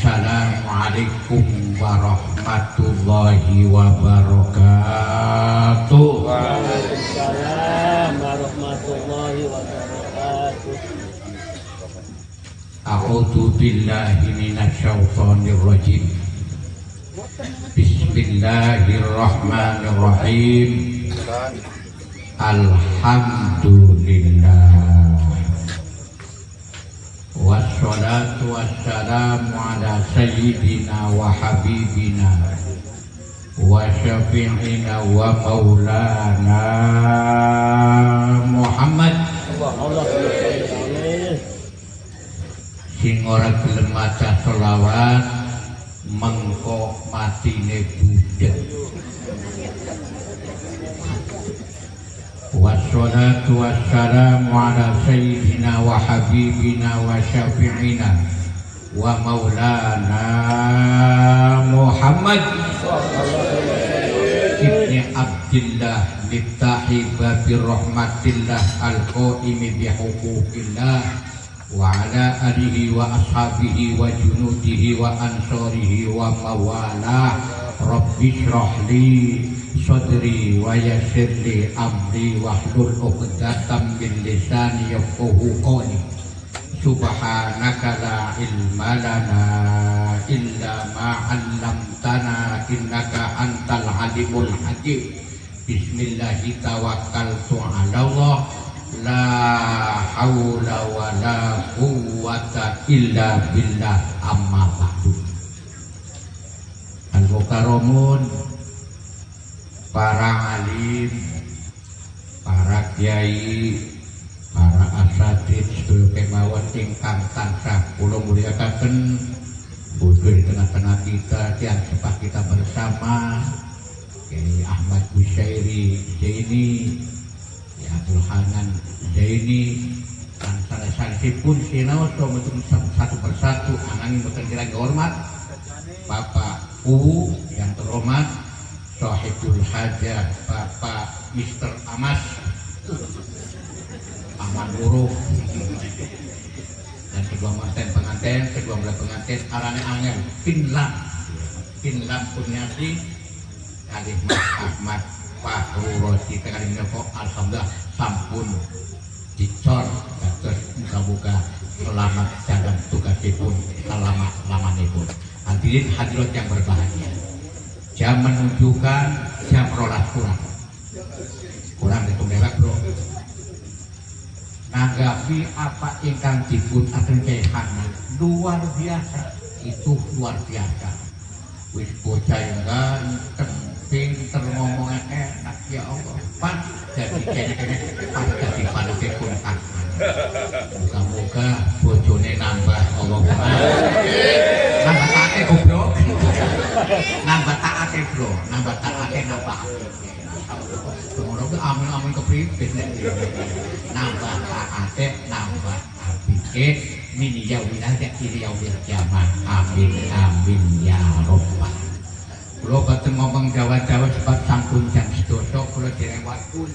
Assalamualaikum warahmatullahi wabarakatuh. Waalaikumsalam warahmatullahi wabarakatuh. A'udzu billahi minasyaitonir rajim. Bismillahirrahmanirrahim. Alhamdulillah. Wassalatu wassalamu ala sayyidina wa habibina wa syafi'ina wa maulana Muhammad sing ora gelem maca selawat mengko matine budek. Wassalatu wassalamu ala sayyidina wa habibina wa syafi'ina wa maulana Muhammad ibni Abdillah miftahi babir rahmatillah al-qaimi bihuquqillah wa ala alihi wa ashabihi wa junudihi wa ansorihi wa mawalah. Rabbi shrah li sadri wa yassir li amri wahlul 'uqdatam min lisani yafqahu qawli. Subhanaka la ilma lana illa ma 'allamtana innaka antal alimul hakim. Bismillahi tawakkaltu 'ala Allah la haula wa la quwwata illa billah. Amma ba'du. Al-Mukarramun, para alim, para kiai, para asatidz sedaya kemawon ingkang tansah kula mulyakaken, bodho di tengah-tengah kita, tiang sepah kita bersama, Kiai Ahmad Busyairi Zaini, Abdul Hanan Zaini, dan sanesipun sinaosa metu satu persatu ananging boten kirang hormat Bapak U yang terhormat Sahibul Hajah Bapak Mr. Amas Aman Huruf dan kedua pengantin arane angel Pinlam Punyasi Kalih Mas Ahmad Fahru Rosi kali menika alhamdulillah sampun dicor dados muga-muga selamat jalan tugasipun selama-lamanipun. Hadirin hadirat yang berbahagia, jam menunjukkan jam 12 kurang itu mewah bro. Nanggapi apa ingkang dipun atengaken luar biasa, itu luar biasa. Wis bocah yang ganteng, pinter ngomongnya enak ya Allah. Pas jadi kene-kene pas jadi panuke pun tak. Moga-moga bojone nambah Allahumma. Nambah taake goblok. Nambah taake bro, nambah taake nambah. Ngono ku amin-amin kepriwe nek nambah taake nambah apike min yaumina ila yaumil kiamat. Amin amin ya rabbal. Kula boten ngomong Jawa-Jawa sebab sampun jam 12 kula direwatun.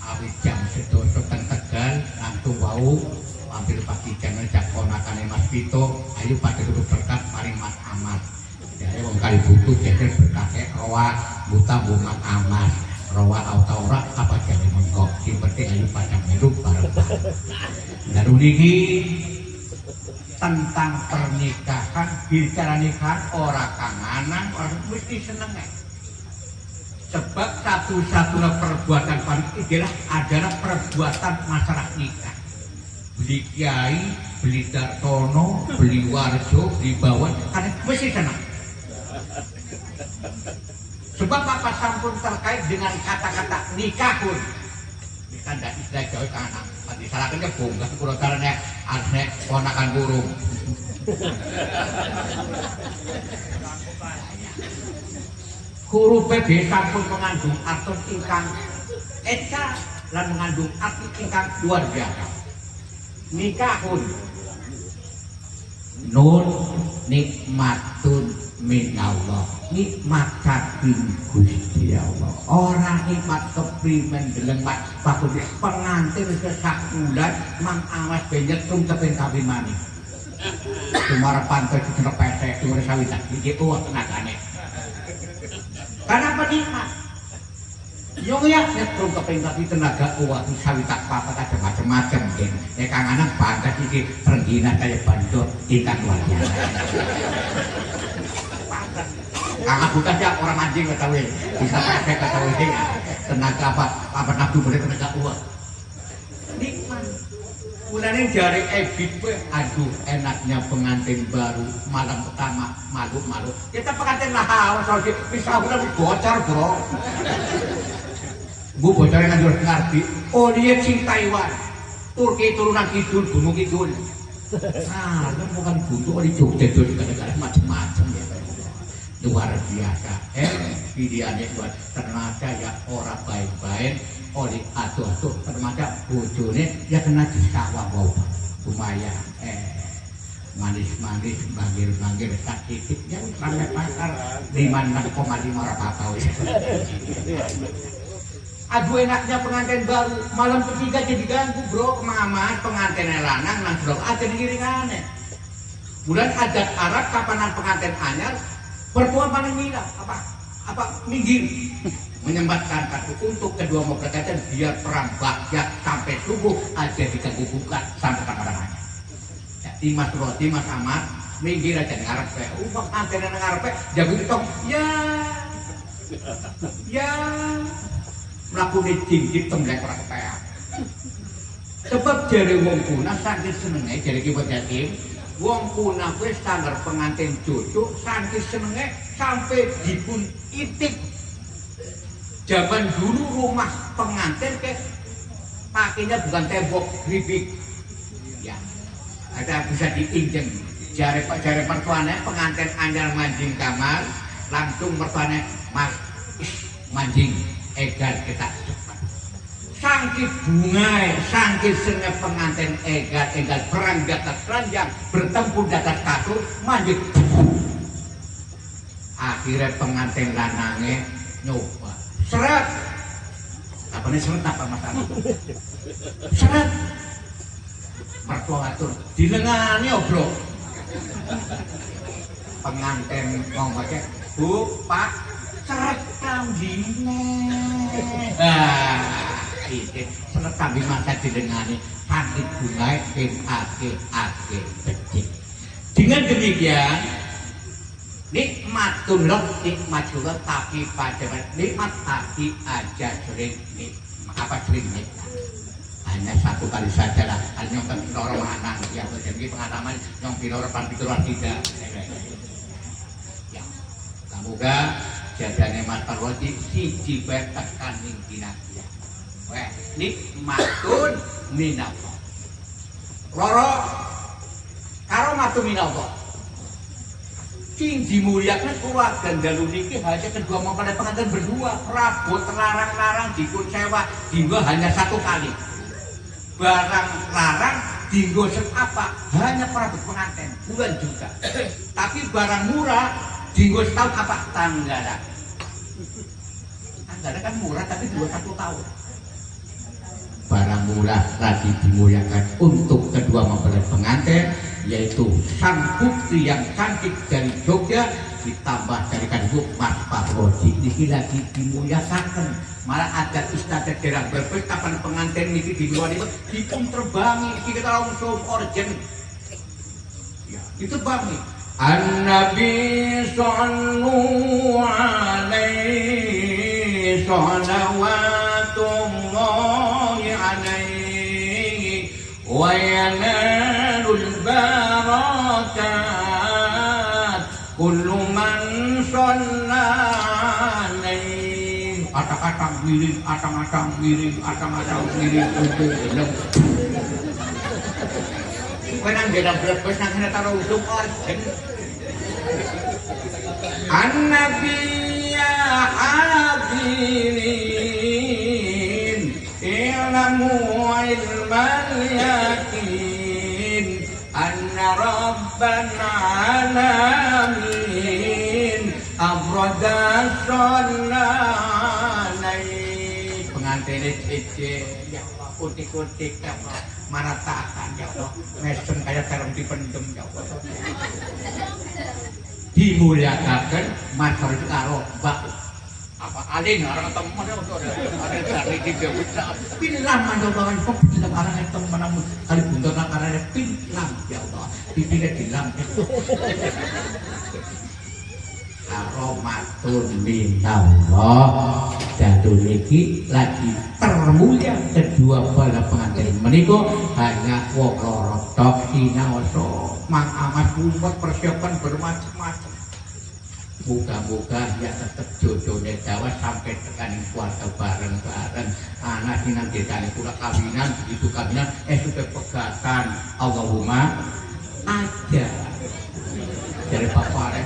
Awit jam 12 teng Tegal langsung wau mampir pagi jangan jak ponakane Mas Pito, ayo pada duduk berkat maring Mas Ahmad. Jadi wong kali butuh jejer berkate roa buta bunga amas. Roa ora apa jadi mengkok. Sing penting ayo pada hidup bareng-bareng. Lalu niki tentang pernikahan, bicara nikahan ora kangenan, ora mesti seneng. Sebab satu-satunya perbuatan paling ideal adalah perbuatan masyarakat nikah. Beli kiai, beli dartono, beli warjo, beli bawah, karena mesti senang. Sebab apa sampun terkait dengan kata-kata nikah pun. Nikah tidak istilah Jawa kanan. Nanti salahkannya bongkah kurang karena anek ponakan burung. Huruf B sampun mengandung arti ingkang eka dan mengandung arti ingkang luar biasa. Nikahun nun nikmatun minallah, nikmat saking Gusti Allah. Ora nikmat keprimen deleng mak bagus pengantin sesak bulan mang awas banyak tung kepen kawin maning. Cuma pantai itu pesek, cuma sawitak, gitu tenagane. Karena apa nikmat? Yung ya, nyetrum kepingin tenaga uang sawitak apa ada macam-macam kan. Ya kang anak bangga iki renggina kayak bandot tingkat luar biasa. Kakak bukan ya orang mancing ketahui, bisa pesek ketahui tenaga apa nafsu boleh tenaga uang. Nikmat. Mulanya jari ebit aduh enaknya pengantin baru malam pertama malu-malu. Kita pengantin lah, soalnya bisa udah bocor bro. Bu bocornya kan harus ngerti. Oh dia sing Taiwan, Turki turunan kidul, gunung kidul. Nah, itu bukan gunung di Jogja itu negara macam-macam ya. Luar biasa. Videonya buat ternyata ya orang baik-baik. Oleh atuh-atuh ternyata bojone ya kena disawah bau. Lumayan. Manis-manis, banggir-banggir, sakit ya sampai pasar 56,5 apa-apa. Aduh enaknya pengantin baru malam ketiga jadi ganggu bro mama pengantinnya lanang nang bro aja digiringannya. Bulan adat Arab kapanan pengantin anyar perempuan paling mila apa minggir menyembatkan kartu untuk kedua mempelai pengantin biar perang bakyak sampai subuh aja diganggu buka sampai kadang-kadang. Ya, Timas roti Mas Ahmad minggir aja ngarep uang pengantinnya ngarep jago ditong ya melakukan jinjit temblek orang kepeak. Sebab jari wong kuna saking senengnya jari kibat yatim wong kuna kuwi standar pengantin jodoh saking senengnya sampai dipun itik. Zaman dulu rumah pengantin ke pakainya bukan tembok gribik ya ada bisa diinjeng jari mertuanya pengantin anyar manjing kamar langsung mertuanya mas manjing egar kita cepat sangkit bungai sangkit seneng pengantin egar perang di atas ranjang bertempur di atas kasur manjing akhirnya pengantin lanangnya nyoba seret apa ini seret apa masalah seret mertua atur dilengani bro pengantin ngomongnya bu pak seret kambingnya ini seret kambing masa dilengani sakit bungai ake becik dengan demikian nikmatun loh nikmat juga tapi pada nikmat tapi aja sering nikmat hanya satu kali saja lah hanya yang pinoro manang yang terjadi pengalaman yang pinoro pantitur tidak ya semoga jadane Mas Parwati siji bae tekaning dinasti weh nikmatun minallah loro karo matu minallah sing dimuliakan keluarga dalu niki hanya kedua mempelai pengantin berdua rabot larang-larang dikut sewa dinggo hanya satu kali barang larang dinggo apa hanya perabot pengantin bulan juga tapi barang murah dinggo setahun apa tanggara kan murah tapi 21 tahun barang murah lagi dimuliakan untuk kedua mempelai pengantin yaitu sang putri yang cantik dari Jogja ditambah dari kandidat Mas Parwati ini lagi dimuliakan malah ada istana daerah berbeda kapan pengantin ini di luar itu dipun terbangi kita langsung organ ya diterbangi An-Nabi sallallahu alaihi salawatullahi alaihi wa yanalul barakat kullu man shalla alaihi atang-atang miring atang-atang miring untuk belum nang dalam brebes nang kena taruh ujung organ An-Nabi ya hadirin ilmu ilman yakin anna rabban alamin abrada shollalai pengantin cece ya putih-putih ya maratakan ya Allah mesem kaya terem dipendem ya Allah dimuliakan matur itu karo Mbak apa alin orang teman ya ada dari tiga bisa pilam mandolan kok pilam orang itu menang kali buntur karena pilam ya Allah dipilih dilam Aromatun minallah jatuh niki lagi termulia kedua para pengantin menika hanya wong loro tok sinaosa mang amat umat persiapan bermacam-macam muga-muga ya tetep jodohnya Jawa sampai tekan keluarga bareng-bareng anak dinantikan kula kawinan begitu kawinan sudah pegatan Allahumma aja dari Bapak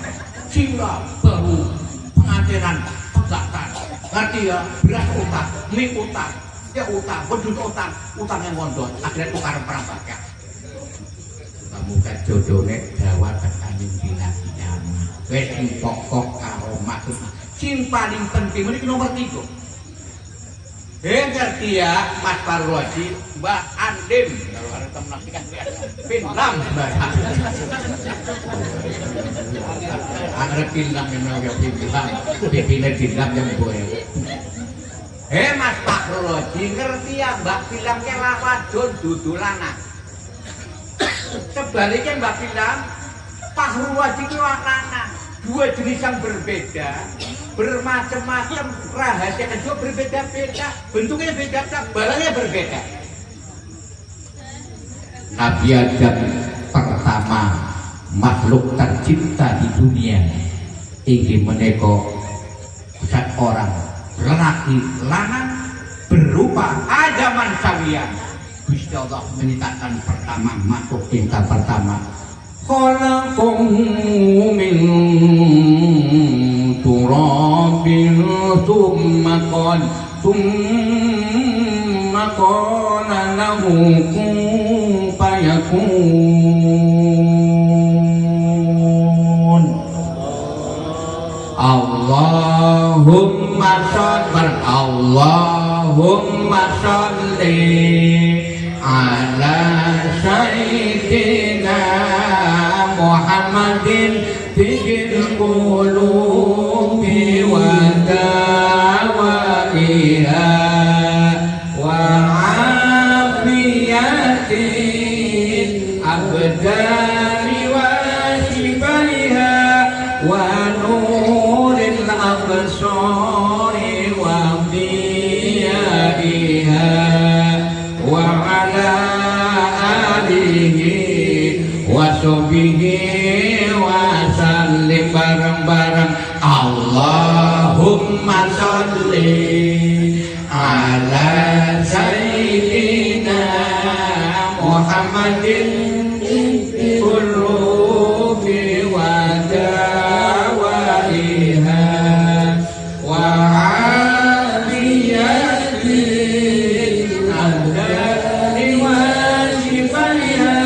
sila baru pengantinan pegatan ngerti ya beras utang mie utang ya utang bedut utang yang ngondot akhirnya tukaran perang bakal muka jodohnya Jawa terkandung dina kiamat wes pokok karo maksud sing paling penting ini nomor 3 ngerti ya Mas Parwadi Mbak Andim kalau ada temen nasikan pinlam Mbak ada pinlam yang mau pinlam pipinnya pinlam yang boleh Mas Parwadi ngerti ya Mbak Pinlam ke lawadon dudulana sebaliknya Mbak Pinlam Pak Parwadi itu lanang dua jenis yang berbeda bermacam-macam rahasia kedua berbeda-beda bentuknya beda barangnya berbeda Nabi Adam pertama makhluk tercipta di dunia ingin meneko orang lelaki lanang berupa adaman sawian Gusti Allah menitahkan pertama makhluk cinta pertama khalaqahu min turabin thumma qala lahu kun fayakun Allahumma sholli ala sayyidina Muhammadin fil qulubi wa dawaiha wa afiyatin abdani wa shibaiha wa nuril absari wa diyaiha wa ala alihi wa sahbihi wa sallim bareng-bareng Allahumma sholli ala sayyidina Muhammadin qulubi wa dawaiha wa aliyatin adari wa shifaiha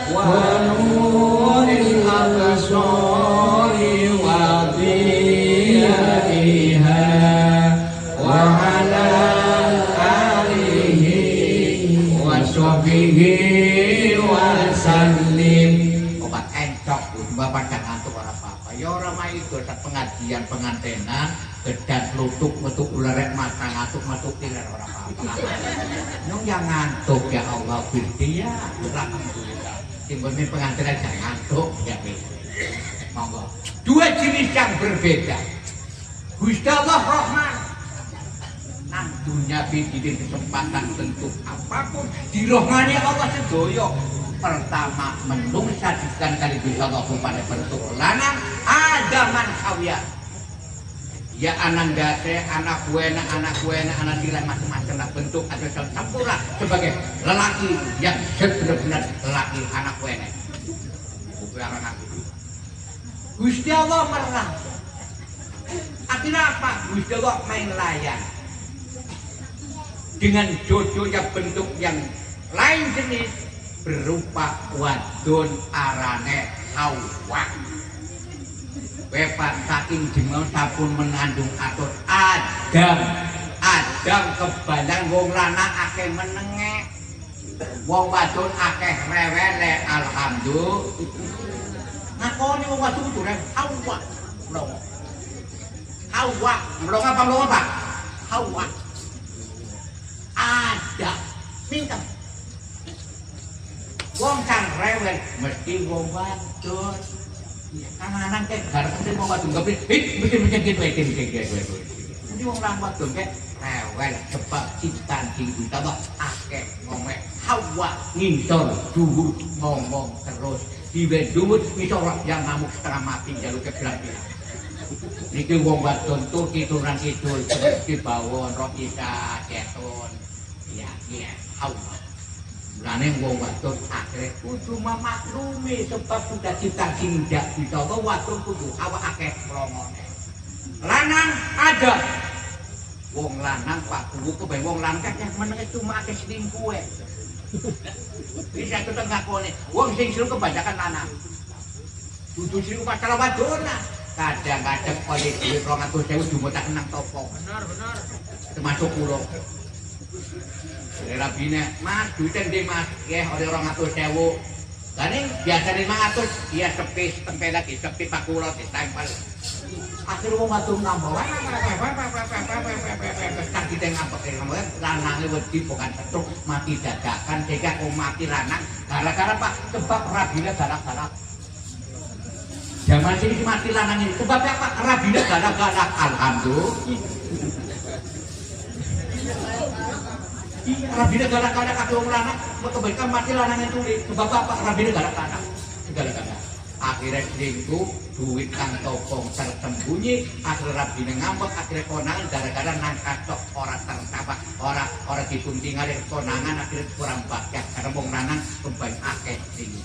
wa nuril absari wa diyaiha wa ala alihi wa sahbihi wa sallim obat encok bapak dan ngantuk orang apa ya orang mah itu saat pengajian pengantenan gedan lutuk metuk ularek mata ngantuk tilar orang apa nyong yang ngantuk ya Allah Gusti ya alhamdulillah timbulnya pengantenan jangan ngantuk ya monggo dua jenis yang berbeda Gusti Allah Rahman nang dunia bikin kesempatan bentuk apapun di rohani Allah sedoyo pertama menungsadkan kali Gusti Allah pada bentuk lanang adaman kawya ya anak gase anak buena anak tirai macam-macam bentuk atau sempurna sebagai lelaki yang benar-benar lelaki anak buena bukan anak itu Gusti Allah merah akhirnya apa Gusti Allah main layan dengan jodohnya bentuk yang lain jenis berupa wadon arane Hawa Wepat saking jengol sapun mengandung atur Adam kebalang wong lanang akeh menenge Wong wadon akeh rewele alhamdulillah. Ngakoni wong wadon kudu hawa. Mlongo. Hawa, mlongo apa? Hawa. Ada pinter. Wong kang rewel mesti wong wadon. Ya kan anak kek garep mesti wong wadon gak mesti gitu. Mesti wong wadon kek rewel sebab cinta tinggi tambah akeh ngomong hawa ngisor dhuwur ngomong terus diwe dhuwur ngisor yang ngamuk setengah mati jaluke belah-belah iki wong wadon tur kituran kidul seperti bawon rokita keton ya hawa mulane wong wadon akhire kudu memaklumi sebab sudah cinta tinggi bisa wadon kudu hawa akeh mlongone lanang ada wong lanang Pak Guru kepen wong lanang yang meneng cuma akeh selingkuh. Bisa tetep ngakone wong sing selingkuh kebanyakan lanang. Dudu selingkuh masalah wadona. Kadang-kadang oleh duit 200.000 jumotak nang toko. Benar. Termasuk kula. Rabine, Mas, duite ndi Mas? Nggih, oleh 200.000. Lah ning biasane 500 dia sepis tempel lagi sepis Pak kula ditempel. Akhirnya wong wadon nambah kan kita ngapek lanangnya wedi bukan cetuk mati dadakan sehingga aku mati lanang gara-gara Pak sebab rabine galak-galak zaman sini mati lanang ini sebabnya Pak rabine galak-galak alhamdulillah rabine galak-galak aku wong lanang kebaikan mati lanang itu sebab Pak rabine galak-galak segala-galak akhirnya selingkuh duit kang topong tersembunyi akhirnya rabine ngambek akhirnya konangan gara-gara nang kacok orang tertapa orang dipuntingali konangan akhirnya kurang bakat karena wong lanang kebanyakan akeh sini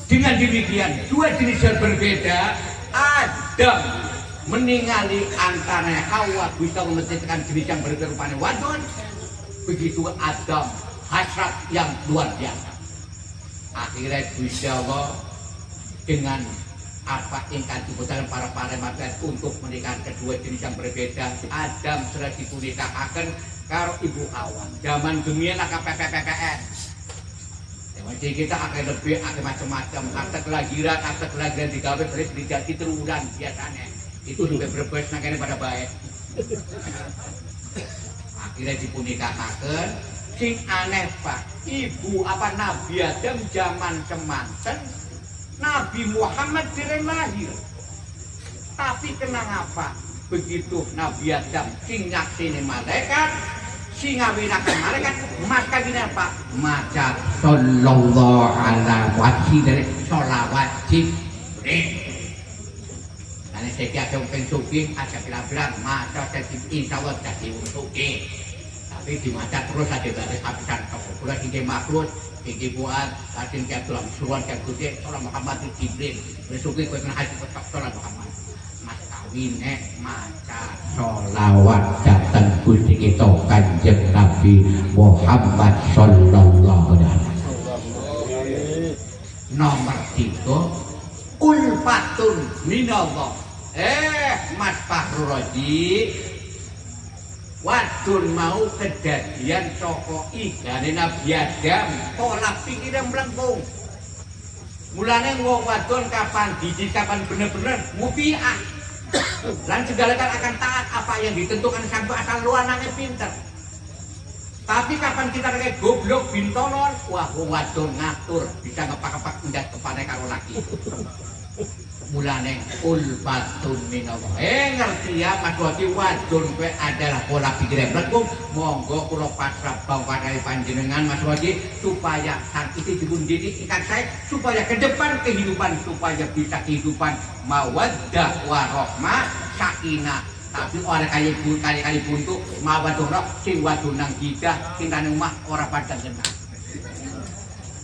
dengan demikian dua jenis yang berbeda Adam meningali antara Hawa bisa menciptakan jenis yang berbeda rupanya wadon begitu Adam hasrat yang luar biasa akhirnya Gusti Allah dengan apa ingkang diputuskan para malaikat untuk menikah kedua jenis yang berbeda Adam sudah dipunikahaken karo Ibu Hawa zaman gemian akeh PPPPN jadi kita akan lebih akan macam-macam akte kelahiran digawe terus dijadi teruran biasanya itu juga berbes nakene pada baik akhirnya dipunikahaken sing aneh Pak Ibu apa Nabi Adam zaman semanten Nabi Muhammad dereng lahir. Tapi kenapa begitu Nabi Adam sing nyaksine malaikat, sing ngawinaken malaikat, maka gini apa? Maca sallallahu alaihi wasallam sholawat Jibril. Karena saya ada yang suki, ada bilang-bilang maca insyaallah jadi suki. Tapi dimaca terus ada dari habisan kebetulan tinggi makhluk tinggi buat kadang kayak tulang suruhan kayak gede sholat Muhammad itu Jibril besuki kau kena haji tetap sholat Muhammad mas kawin maca sholawat datang Gusti kita kanjeng Nabi Muhammad sallallahu alaihi wasallam nomor 3 ulfatun minallah Mas Fahrudi wadon mau kejadian saka igane Nabi Adam pola pikiran melengkung mulane wong wadon kapan didik kapan bener-bener mupiah lan segala kan akan taat apa yang ditentukan sampai asal lu anaknya pinter tapi kapan kita kayak goblok bintolor wah wong wadon ngatur bisa ngepak-ngepak enggak kepane karo laki mulane ulfatun minallah ngerti ya Mas Wati wadon kowe adalah pola pikir yang melengkung monggo kula pasrah bawahane panjenengan Mas Wati supaya saat itu dipundidik ikan saya supaya ke depan kehidupan supaya bisa kehidupan mawaddah warahmah sakinah tapi orang kali buntu mawaddah sing wadon nang gidah tintane omah ora padha genah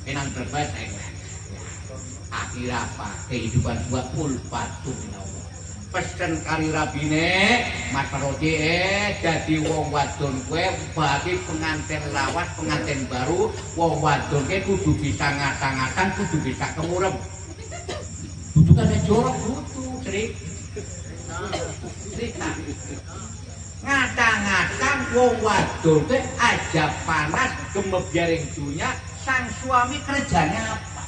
kenang berbuat akhir apa kehidupan buat ulfatun minallah pesen kali rabine Mas Parodi jadi wong wadon kowe bagi pengantin lawas pengantin baru wong wadon kowe kudu bisa ngatang-ngatang kudu bisa kemurem kudu kan jorok kudu cerita ngata-ngata wong wadon kowe aja panas gemebiaring dunya sang suami kerjanya apa?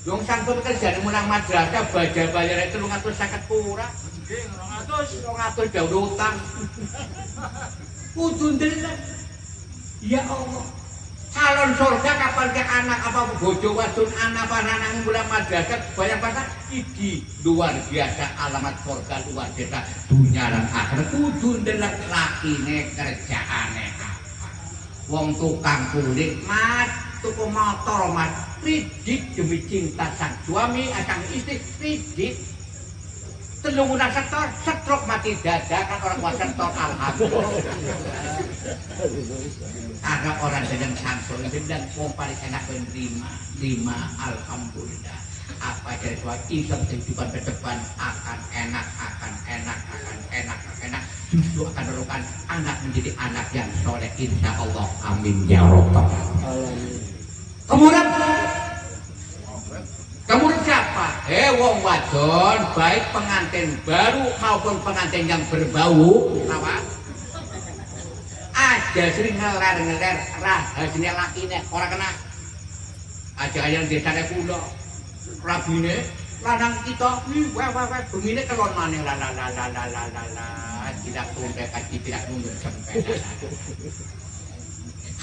Dong sang suami kerjanya munang madrasah baja bayar 350 kurang. Nggih 200 jauh utang. Kudu ndelok. Ya Allah. Calon surga kapan ke anak apa bojo wadon anak pananang bulan madrasah bayang pasar iki luar biasa alamat surga luar biasa dunia lan akhirat kudu ndelok lakine kerjaane apa. Wong tukang kulit mas tuku motor mas ridit demi cinta sang suami sang istri ridit telungunan setor setruk mati dadakan orang kuat setor alhamdulillah karena orang sedang sangsul dan kompari enak menerima alhamdulillah apa jadi suatu insya kehidupan ke depan akan enak justru akan merupakan anak menjadi anak yang soleh insya Allah amin ya rabbal alamin. Kemudian siapa? Wong wadon baik pengantin baru maupun pengantin yang berbau apa? Aja sering ngeler rahasine lakine ora kena. Aja yang desane kula rabine lanang kita bengine kelon maneh la tidak tuntek kaji tidak mundur sampai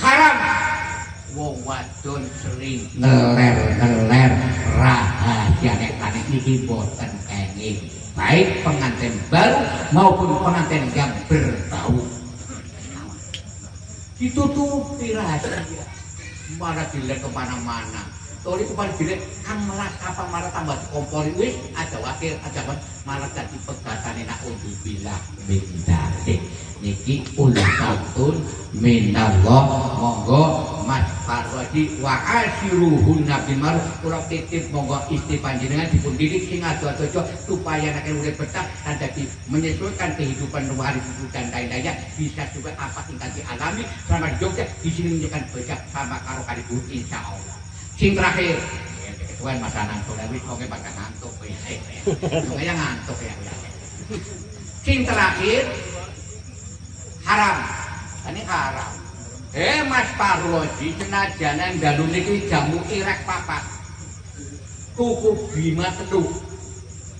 haram. Wong wadon sering ngeler rahasia nek lanang iki boten kenging baik pengantin baru maupun pengantin yang berbau ditutupi rahasia malah dilihat kemana-mana tadi kemarin dilihat kang melas apa malah tambah kompori wis ada wakil ada malah jadi pegatan enak untuk bilang mindari niki ulatun minallah monggo mas parwadi wa asiruhun nabi maruf kurang titip monggo istri panjenengan dipun didik sing ado-ado supaya anaknya urip betah dan jadi menyesuaikan kehidupan rumah hari dan lain-lainnya bisa juga apa tinggal dialami selama di Jogja di sini menjadikan becak sama karo kalibu insya Allah. Sing terakhir ketuan masa ngantuk wis kok bakal ngantuk ya ngantuk ya sing terakhir haram ini haram mas Parwadi senajan dalu niki jamu irek papat kuku bima teduh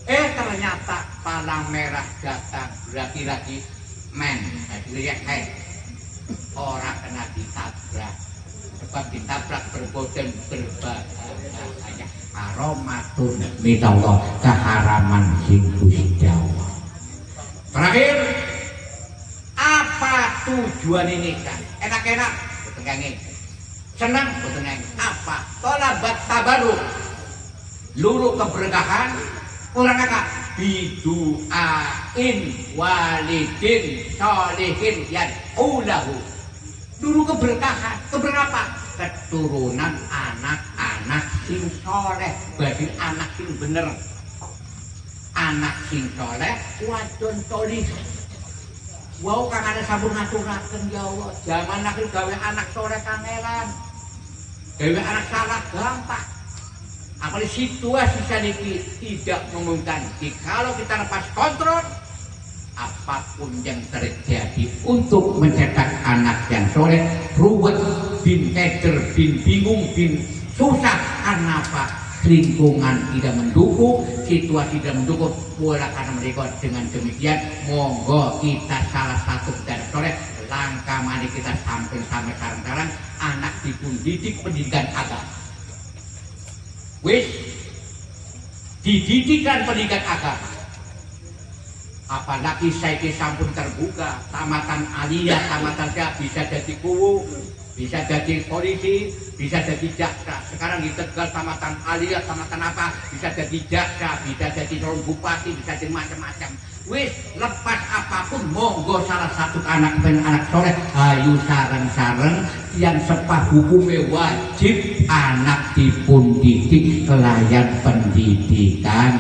ternyata palang merah datang laki-laki men lihat orang kena ditabrak sebab ditabrak berboten berbahaya aromatun minallah keharaman sing Gusti Allah. Terakhir apa tujuan ini kan enak-enak boten kenging senang boten kenging apa tolabat tabaruk luru keberkahan kurang akak bidu'ain walidin sholihin yad'ulahu dulu keberkahan keturunan anak-anak sing soleh berarti anak sing bener anak sing soleh wadon solih. Wow kang ada sabun ngaturaken ya Allah zaman akhir gawe anak soleh kangelan gawe anak salah gampang apalagi situasi saniki tidak memungkinkan kalau kita lepas kontrol apapun yang terjadi untuk mencetak anak yang soleh ruwet bin keder bin bingung bin susah karena apa lingkungan tidak mendukung situasi tidak mendukung pola karena mereka dengan demikian monggo kita salah satu dari soleh langkah mari kita sampai sekarang anak dididik pendidikan agama wis dididikan pendidikan agama apalagi saya sampun terbuka tamatan aliyah tamatan saya bisa jadi kuwu bisa jadi polisi bisa jadi jaksa sekarang di Tegal tamatan aliyah tamatan apa bisa jadi jaksa bisa jadi calon bupati bisa jadi macam-macam wis lepas apapun monggo salah satu anak soleh ayo sareng-sareng yang sepah hukumnya wajib anak dipun didik kelayan pendidikan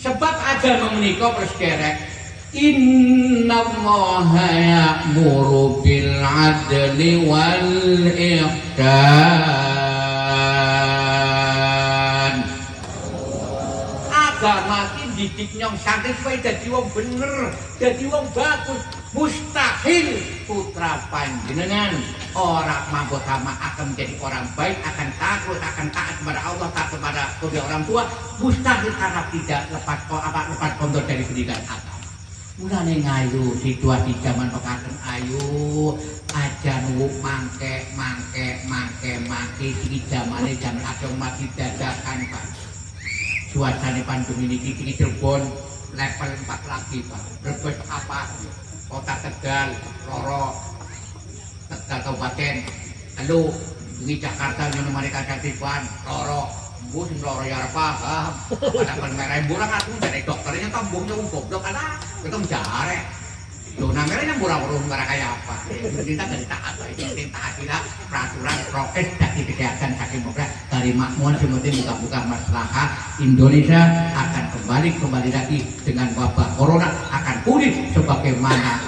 sebab agama menika perskerek innallaha ya'muru bil adli wal ihsan agama didik nyong santri supaya dadi wong bener, dadi wong bagus. Mustahil putra panjenengan orang mampu sama akan menjadi orang baik, akan takut, akan taat kepada Allah, taat kepada kedua orang tua. Mustahil karena tidak lepas kontrol dari pendidikan agama. Mulane ngayu situasi zaman pekaten ayu aja nunggu mangke iki zamane zaman agama didadakan Pak. Suasana pandemi ini Cirebon level 4 lagi Pak. Brebes apa? Kota Tegal, Loro, Tegal Kabupaten, lalu di Jakarta yang mereka Katipan, Loro, bus Loro ya paham. Pada mereka burang aku dari dokternya tambungnya goblok karena kita mencari. Loh, namanya murah-murah mereka kayak apa? Kita dari taat, kita taat tidak peraturan prokes dari kesehatan saking muka dari makmuan seperti buka-buka masalah Indonesia akan kembali lagi dengan wabah corona akan pulih sebagaimana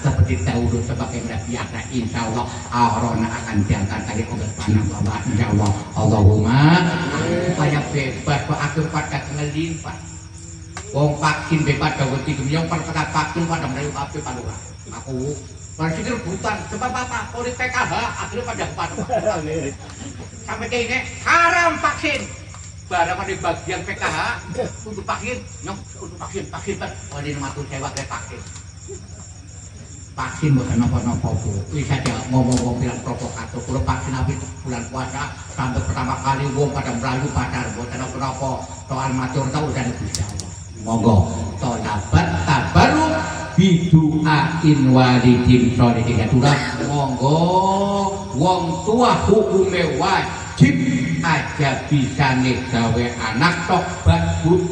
seperti dahulu sebagaimana biasa insya Allah corona akan diangkat dari obat panah bapak insya Allah Allahumma supaya bebas Pak akhir pada ngelin Pak. Wong vaksin bebas dawet tiga yang pertama vaksin pada merayu api palura. Aku berpikir rebutan sebab apa? Oleh PKH akhirnya pada kepada sampai kayak ini haram vaksin. Barang pada bagian PKH untuk vaksin, nyok untuk vaksin kan. Oleh nama tuh sewa kayak vaksin. Vaksin bukan nopo-nopo bu. Bisa dia ngomong-ngomong bilang provokator. Kalau vaksin habis bulan puasa sampai pertama kali wong pada merayu pada bukan nopo-nopo soal matur tahu dan bisa. Monggo tolabat tabaruk bidu'ain walidin sholihin aturan monggo wong tua hukume wajib aja bisa gawe anak tok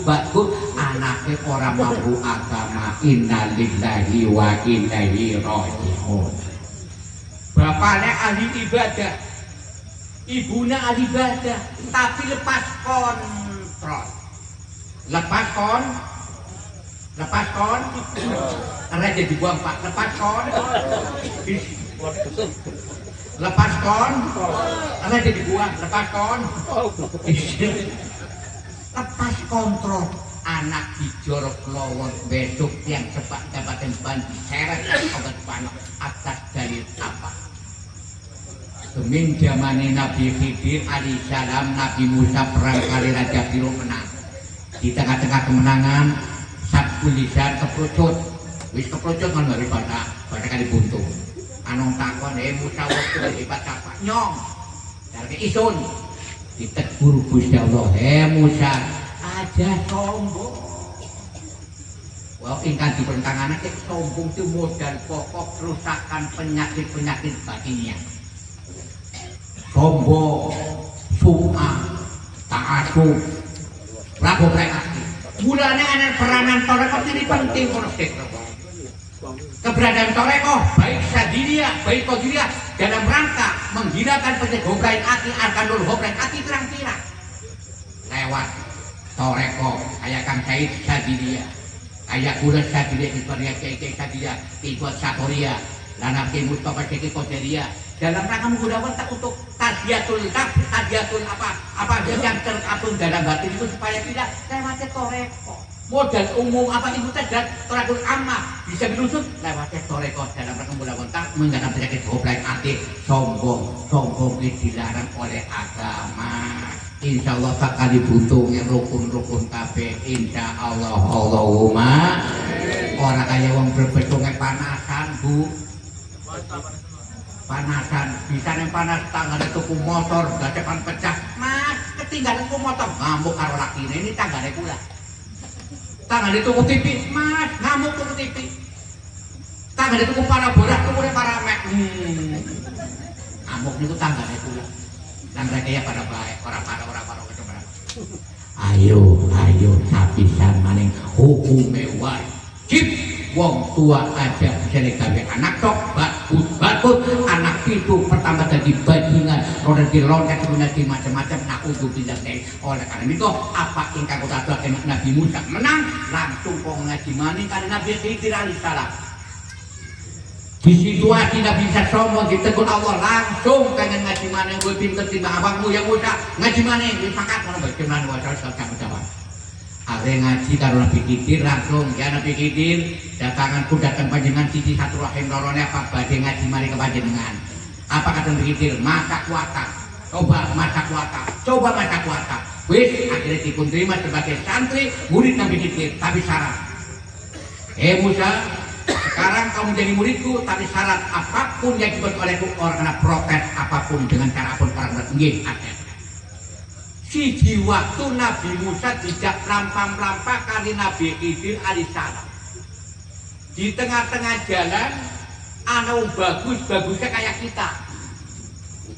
bagus anaknya orang mampu agama innalillahi wa ilaihi raji'un. Bapaknya ahli ibadah, ibunya ahli ibadah, tapi lepas kontrol. Lepas kon ada jadi buang Pak lepas kon ada jadi buang lepas kontrol anak dijorok lowot besok yang cepat dapatkan ban diseret obat panas atas dalil apa Semin zamane Nabi Khidir alaihissalam Nabi Musa perang kali Raja Firaun menang. Di tengah-tengah kemenangan sabul lisan keperucut wis keperucut kan daripada kali buntung anong takon Musa waktu hebat apa nyong dari isun ditegur Gusti Allah Musa aja sombong wah ingkang diperintahkan sombong itu modal pokok kerusakan penyakit batinnya sombong sum'ah ta'asub lagu mereka mulanya ada peranan toreko ini penting konflik keberadaan toreko baik sadiria baik kodiria dalam rangka menghinakan penyegobrain hati akan nurhobrain hati terang-terang lewat toreko kayak Kang Said sadiria kayak Kudas sadiria Isbaria Keke sadiria Ibuat Sakoria Lanaki Mustafa Keke kodiria dalam rangka menggunakan untuk tadiatul apa yang terkabung dalam batin itu supaya tidak lewatnya toreko modal umum apa itu dan torekul amma bisa dirusut lewatnya toreko dalam rangka menggunakan menggunakan penyakit goblay hati sombong dilarang oleh agama insya Allah sekali butuh yang rukun kabeh insya Allah Allahumma orang kaya wong berbetungnya panasan bu panasan bisa yang panas tanggal tuku motor gak cepat pecah mas ketinggalan tuku motor ngamuk karo laki ini tanggalnya pula tanggalnya tuku TV mas ngamuk tuku TV tanggalnya tuku parabola tuku paramek ngamuk itu tanggalnya pula dan mereka ya pada baik orang kecemaran ayo tapi maning hukume wajib wong tua aja bisa gawe anak tok bagus anak itu pertama tadi bajingan roda diloncat di macam-macam nak untuk tidak oleh karena itu apa ingkang kota Nabi Musa menang langsung kok ngaji maning karena Nabi Khidir alaihissalam di situasi Nabi Musa sombong ditegur Allah langsung kangen ngaji maning gue pinter timbang abangmu yang Musa ngaji maning dipakat kalau bagaimana wajar jawab Are ngaji karo Nabi Khidir langsung ya Nabi Khidir datanganku datang panjenengan siji satu rahim lorone apa badhe ngaji mari ke panjenengan. Apa kata Nabi Khidir? Masak watak. Coba masak watak. Coba masak watak. Wis akhirnya dipun terima sebagai santri murid Nabi Khidir tapi syarat. Musa, sekarang kamu jadi muridku tapi syarat apapun yang dibuat olehku orang kena protes apapun dengan cara pun orang nggih akeh. Siji waktu Nabi Musa tidak melampah-melampah kali Nabi Khidir alaihissalam. Di tengah-tengah jalan ana bagus-bagusnya kayak kita.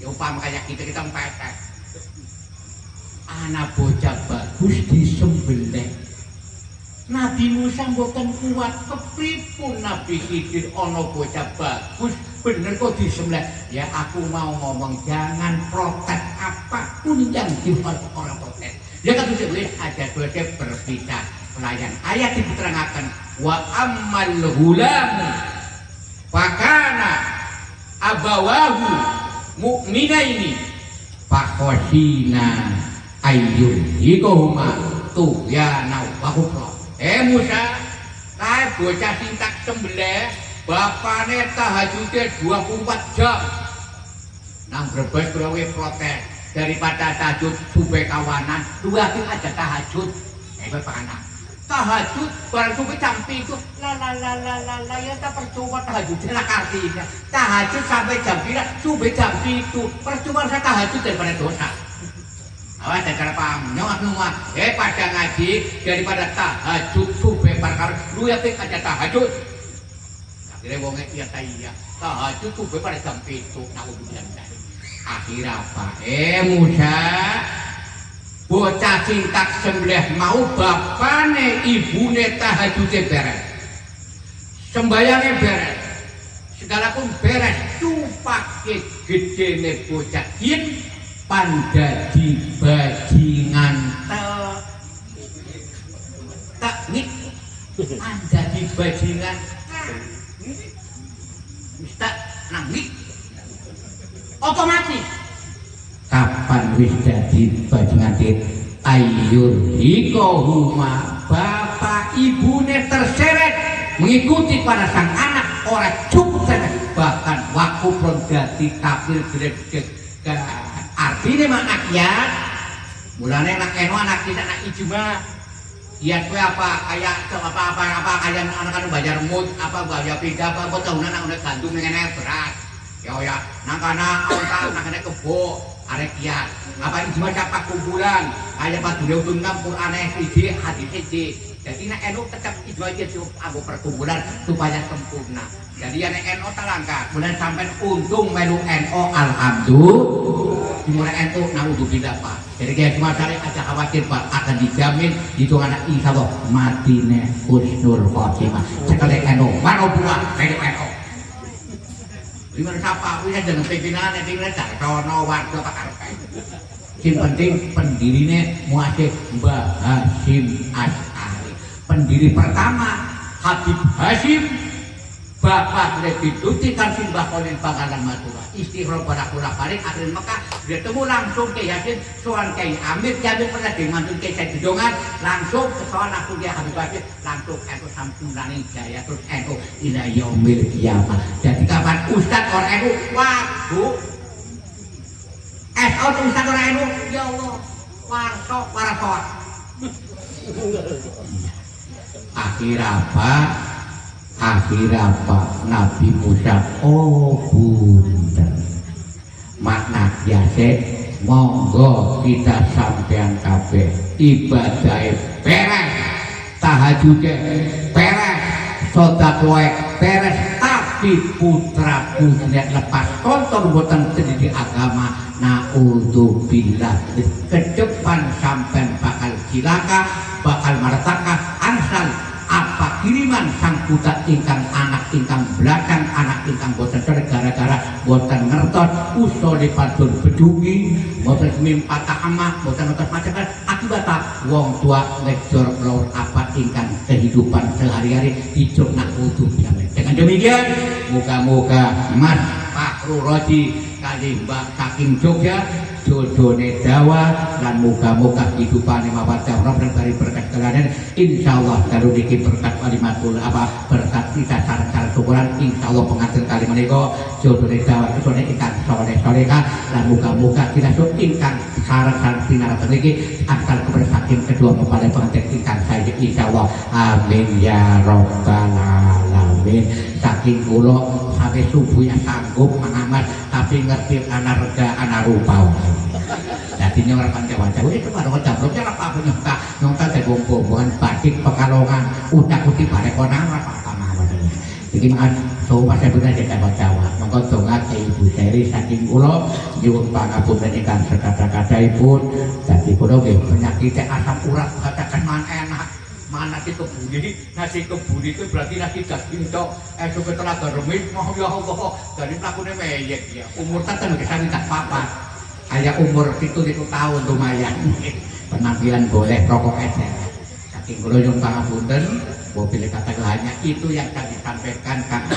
Umpama kayak kita empeteh. Ana bocah bagus disembelih. Nabi Musa mboten kuat kepripun Nabi Khidir ana bocah bagus bener kok disembelih. Ya aku mau ngomong jangan protes apapun yang dibuat orang protes. Ya kan wis aja dhewe berbicara pelayan ayat diterangkan wa ammal hulam fakana abawahu mu'minaini fakhosina ayyul hikoma tu ya nau wakufro. Musa kae bocah sing tak sembelih bapane tahajudnya 24 jam nang Brebes gawe protes daripada tahajud subuh kawanan dua kali aja tahajud anak tahajud barang subuh jam 7 la ya tak percuma tahajud lah artinya tahajud sampai jam 9 subuh jam 7 percuma saya tahajud daripada dosa. Awas cara paham nyong pada ngaji daripada tahajud subuh perkara lu ya pik aja tahajud. Akhirnya wongnya iya tahajud subuh pada jam 7 naudzubillah. Akhirnya apa? Musa bocah sing tak sembelih mau bapane ibune tahajudnya beres sembayangnya beres segala pun beres tupake gedene bocah yen pandadi bajingan tak nik pandadi bajingan tak nangik otomatis kapan wis dadi bajingan ayyur hikohuma bapak ibune terseret mengikuti pada sang anak orang cukup bahkan waktu dadi kafir gede artinya mah rakyat mulanya anak eno anak kita anak ijma ya kue apa kayak apa kayak anak-anak bayar mut apa bayar pindah apa tahunan anak gandum dengan berat ya nang kana onta nang kana kebo arek kiat apa ijma siapa kumpulan kayak padu leutun Quran siji hadis siji jadi nek eno tetap ijma itu aku perkumpulan supaya sempurna jadi nek eno talangka kemudian sampai untung melu NO alhamdulillah dimulai NO naudzubillah Pak jadi kayak cuma cari aja khawatir Pak akan dijamin itu anak insyaallah matine husnul khotimah sekali NO mano pula melu NO gimana siapa punya dengan pimpinan yang tinggal Cartono warga Pak Arkai yang penting pendirinya Muasyid Mbah Hasyim Asy'ari pendiri pertama Habib Hasyim Bapak lebih dutikan simbah konin Bangkalan Madura istighroh pada kula paling akhir Mekah dia temu langsung ke Yasin soal Kiai Amir Jamil pernah dimantun ke saya gedongan langsung ke soal aku dia Habib Hasyim langsung aku sampuraning jaya terus aku ila yaumil qiyamah jadi kapan Ustaz orang aku waduh Ustaz orang aku ya Allah warso akhirnya apa Nabi Musa bunda makna biasa monggo kita sampean kabeh ibadah beres tahajudnya beres sedekah beres tapi putra putrinya lepas tonton boten di agama naudzubillah ke depan sampean bakal cilaka bakal martaka ansal apa kiriman sang putra ingkang anak ingkang belakang anak ingkang boten gara-gara boten ngertos usole padun bedungi boten mimpat ta'amah boten ngertos macam akibat wong tua ngejor lor apa ingkang kehidupan sehari-hari hijau naudzubillah. Dengan demikian moga-moga Mas Fakhru Raji kali Mbak Saking Jogja jodone dawa lan muga-muga kehidupan mawaddah warahmah dari berkat kalian insyaallah kalau niki berkat kalimatul berkat kita cara-cara syukuran insyaallah pengantin kali menika jodone dawa jodone ingkang soleh-solehah lan muga-muga kita ingkang sareng-sareng pinaratan niki antar kebersakin kedua mempelai pengantin ingkang saya insyaallah amin ya rabbal alamin. Saking kula sampai subuh yang sanggup mengamat tapi ngerti ana rega ana rupa. Jadi nyong rapan jawa-jawa itu baru jablok apa nyongka nyongka teh gombogan batik Pekalongan utak-utik barek konang apa mawon. Iki makan coba saya bener jadi jawa-jawa. Monggo dongak Ibu Seri saking kula nyuwun pangapunten ingkang sekata-kataipun. Dadi kula nggih penyakit asam urat katakan man enak. Mana nasi kebuli itu berarti nasi daging cok itu ketelaga remis mau ya Allah dari pelakunya meyek ya umur tak kan kesan tak apa ayah umur itu tahun lumayan penampilan boleh rokok aja saking kula nyuwun pangapunten mobil kata hanya itu yang kami sampaikan Kang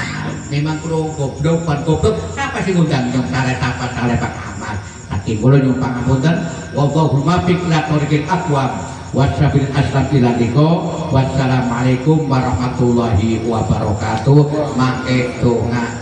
memang kula goblok siapa sih ngundang nyong sare apa sare Pak Ahmad saking kula nyuwun pangapunten wallahumma biqlatorikin aqwam wasabil aslam ilaliko wassalamualaikum warahmatullahi wabarakatuh. Mangke donga